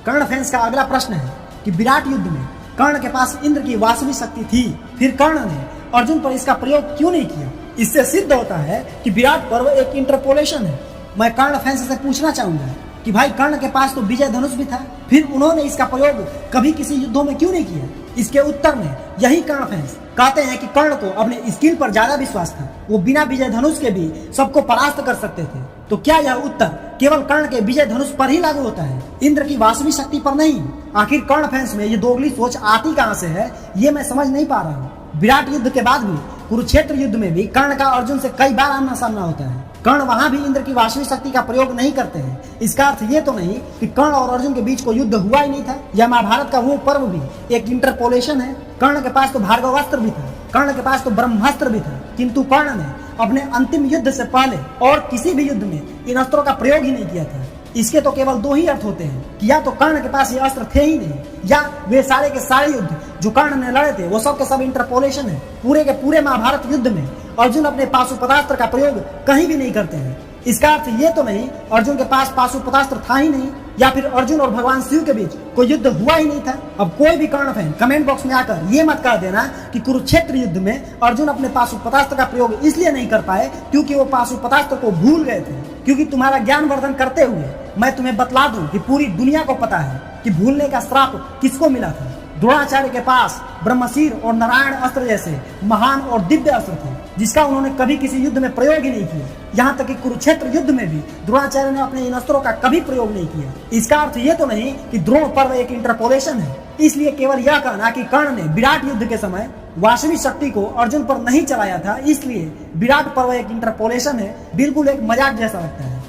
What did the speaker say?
कर्ण fans का अगला प्रश्न है कि विराट युद्ध में कर्ण के पास इंद्र की वास्तविक शक्ति थी, फिर कर्ण ने अर्जुन पर इसका प्रयोग क्यों नहीं किया? इससे सिद्ध होता है कि विराट पर्व एक इंटरपोलेशन है। मैं कर्ण फैंस से पूछना चाहूंगा कि भाई कर्ण के पास तो विजय धनुष भी था, फिर उन्होंने इसका प्रयोग कभी किसी युद्धों में क्यों नहीं किया? इसके उत्तर में यही कर्ण फैंस कहते हैं कि कर्ण को अपने स्किल पर ज्यादा विश्वास था, वो बिना विजय धनुष के भी सबको परास्त कर सकते थे। तो क्या यह उत्तर केवल कर्ण के विजय धनुष पर ही लागू होता है, इंद्र की वास्तविक शक्ति पर नहीं? आखिर कर्ण फैंस में ये दोगली सोच आती कहां से है, ये मैं समझ नहीं पा रहा हूँ। विराट युद्ध के बाद भी कुरुक्षेत्र युद्ध में भी कर्ण का अर्जुन से कई बार आमना सामना होता है। कर्ण वहां भी इंद्र की वास्तविक शक्ति का प्रयोग नहीं करते हैं। इसका अर्थ ये तो नहीं कि कर्ण और अर्जुन के बीच कोई युद्ध हुआ ही नहीं था। यह महाभारत का वो पर्व भी एक इंटरपोलेशन है। कर्ण के पास तो भार्गवास्त्र भी था, कर्ण के पास तो ब्रह्मास्त्र भी था, किंतु कर्ण ने अपने अंतिम युद्ध से पहले और किसी भी युद्ध में इन अस्त्रों का प्रयोग ही नहीं किया था। इसके तो केवल दो ही अर्थ होते हैं कि या तो कर्ण के पास ये अस्त्र थे ही नहीं, या वे सारे के सारे युद्ध जो कर्ण ने लड़े थे वो सब के सब इंटरपोलेशन है। पूरे के पूरे महाभारत युद्ध में अर्जुन अपने पाशुपतास्त्र का प्रयोग कहीं भी नहीं करते हैं। इसका अर्थ ये तो नहीं अर्जुन के पास पाशुपतास्त्र था ही नहीं, या फिर अर्जुन और भगवान शिव के बीच कोई युद्ध हुआ ही नहीं था। अब कोई भी कर्ण फैन कमेंट बॉक्स में आकर ये मत कह देना कि कुरुक्षेत्र युद्ध में अर्जुन अपने पाशुपतास्त्र का प्रयोग इसलिए नहीं कर पाए क्योंकि वो पाशुपतास्त्र को भूल गए थे। क्योंकि तुम्हारा ज्ञानवर्धन करते हुए मैं तुम्हें बतला दूं कि पूरी दुनिया को पता है कि भूलने का श्राप किसको मिला था। द्रोणाचार्य के पास ब्रह्मशीर और नारायण अस्त्र जैसे महान और दिव्य अस्त्र थे, जिसका उन्होंने कभी किसी युद्ध में प्रयोग ही नहीं किया। यहाँ तक कि कुरुक्षेत्र युद्ध में भी द्रोणाचार्य ने अपने इन अस्त्रों का कभी प्रयोग नहीं किया। इसका अर्थ ये तो नहीं कि द्रोण पर्व एक इंटरपोलेशन है। इसलिए केवल यह कहना कि कर्ण ने विराट युद्ध के समय वास्तविक शक्ति को अर्जुन पर नहीं चलाया था, इसलिए विराट पर्व एक इंटरपोलेशन है, बिल्कुल एक मजाक जैसा लगता है।